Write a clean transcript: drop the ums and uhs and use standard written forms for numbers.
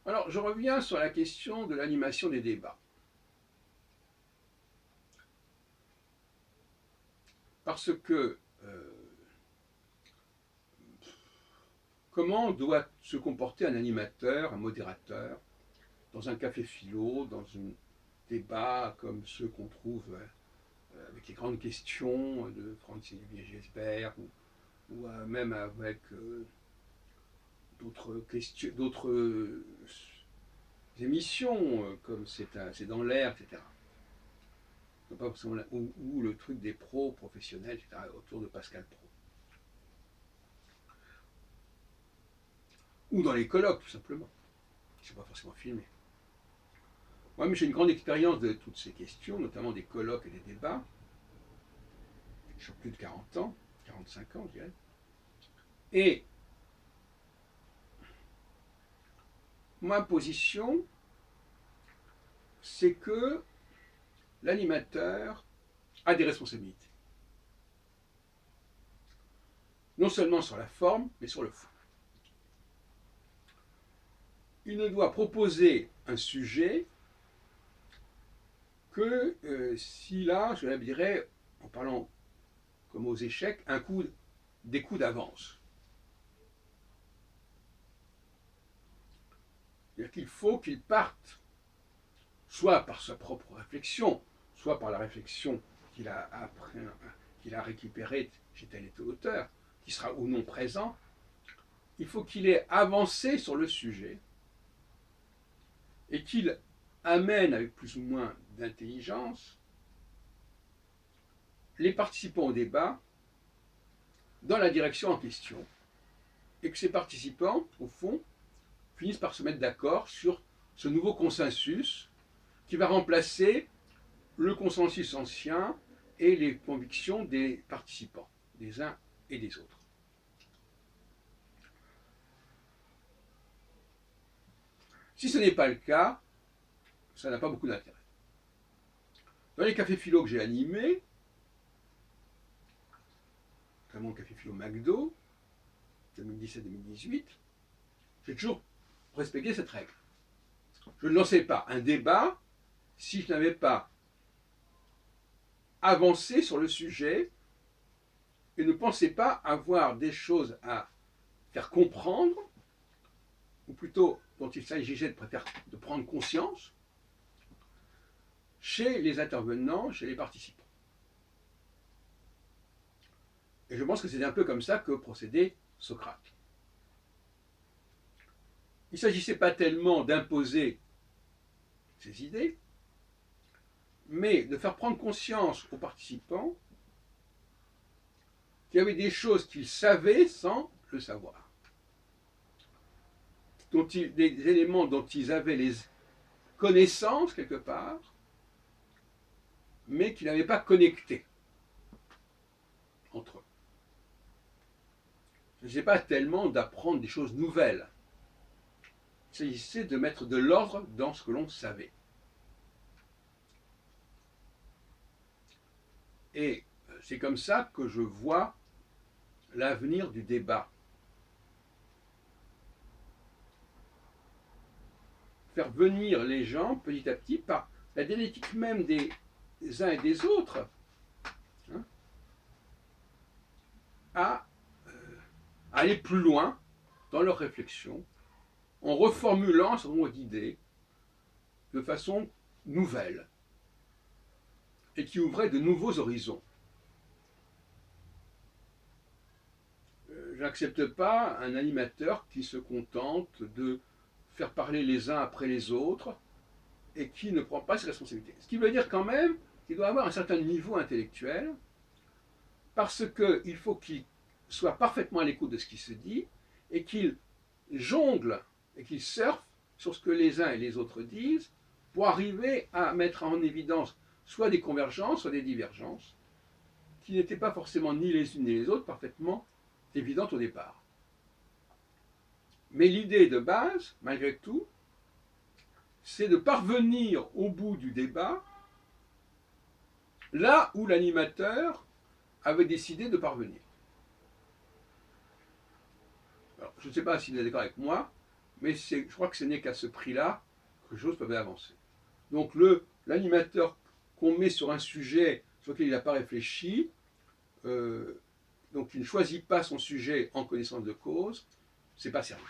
Alors, je reviens sur la question de l'animation des débats. Parce que comment doit se comporter un animateur, un modérateur, dans un café philo, dans un débat comme ceux qu'on trouve avec les grandes questions de Franz-Xavier Gisbert, ou même avec d'autres émissions, comme c'est dans l'air, etc. Ou le truc des pros professionnels, etc., autour de Pascal Pro. Ou dans les colloques, tout simplement. Ils ne sont pas forcément filmés. Moi, j'ai une grande expérience de toutes ces questions, notamment des colloques et des débats. J'ai plus de 40 ans, 45 ans, je dirais. Et ma position, c'est que l'animateur a des responsabilités. Non seulement sur la forme, mais sur le fond. Il ne doit proposer un sujet que s'il a, je dirais, en parlant comme aux échecs, des coups d'avance. C'est-à-dire qu'il faut qu'il parte, soit par sa propre réflexion, soit par la réflexion qu'il a récupérée chez tel et tel auteur, qui sera ou non présent. Il faut qu'il ait avancé sur le sujet et qu'il amène avec plus ou moins d'intelligence les participants au débat dans la direction en question, et que ces participants, au fond, finissent par se mettre d'accord sur ce nouveau consensus qui va remplacer le consensus ancien et les convictions des participants, des uns et des autres. Si ce n'est pas le cas, ça n'a pas beaucoup d'intérêt. Dans les cafés philo que j'ai animés, notamment le café philo McDo, 2017-2018, j'ai toujours respecté cette règle. Je ne lançais pas un débat si je n'avais pas avancé sur le sujet et ne pensais pas avoir des choses à faire comprendre, ou plutôt dont il s'agissait de prendre conscience, chez les intervenants, chez les participants. Et je pense que c'est un peu comme ça que procédait Socrate. Il ne s'agissait pas tellement d'imposer ses idées, mais de faire prendre conscience aux participants qu'il y avait des choses qu'ils savaient sans le savoir, des éléments dont ils avaient les connaissances quelque part, mais qu'ils n'avaient pas connectés entre eux. Il ne s'agissait pas tellement d'apprendre des choses nouvelles. Il s'agissait de mettre de l'ordre dans ce que l'on savait. Et c'est comme ça que je vois l'avenir du débat. Faire venir les gens petit à petit par la dialectique même des uns et des autres, hein, à aller plus loin dans leur réflexion en reformulant un certain nombre d'idées de façon nouvelle et qui ouvrait de nouveaux horizons. Je n'accepte pas un animateur qui se contente de faire parler les uns après les autres et qui ne prend pas ses responsabilités. Ce qui veut dire quand même qu'il doit avoir un certain niveau intellectuel parce qu'il faut qu'il soit parfaitement à l'écoute de ce qui se dit et qu'il jongle et qu'il surfe sur ce que les uns et les autres disent pour arriver à mettre en évidence soit des convergences, soit des divergences qui n'étaient pas forcément ni les unes ni les autres parfaitement évidentes au départ. Mais l'idée de base, malgré tout, c'est de parvenir au bout du débat là où l'animateur avait décidé de parvenir. Alors, je ne sais pas si vous êtes d'accord avec moi, mais je crois que ce n'est qu'à ce prix-là que les choses peuvent avancer. Donc l'animateur qu'on met sur un sujet sur lequel il n'a pas réfléchi, donc il ne choisit pas son sujet en connaissance de cause, c'est pas sérieux.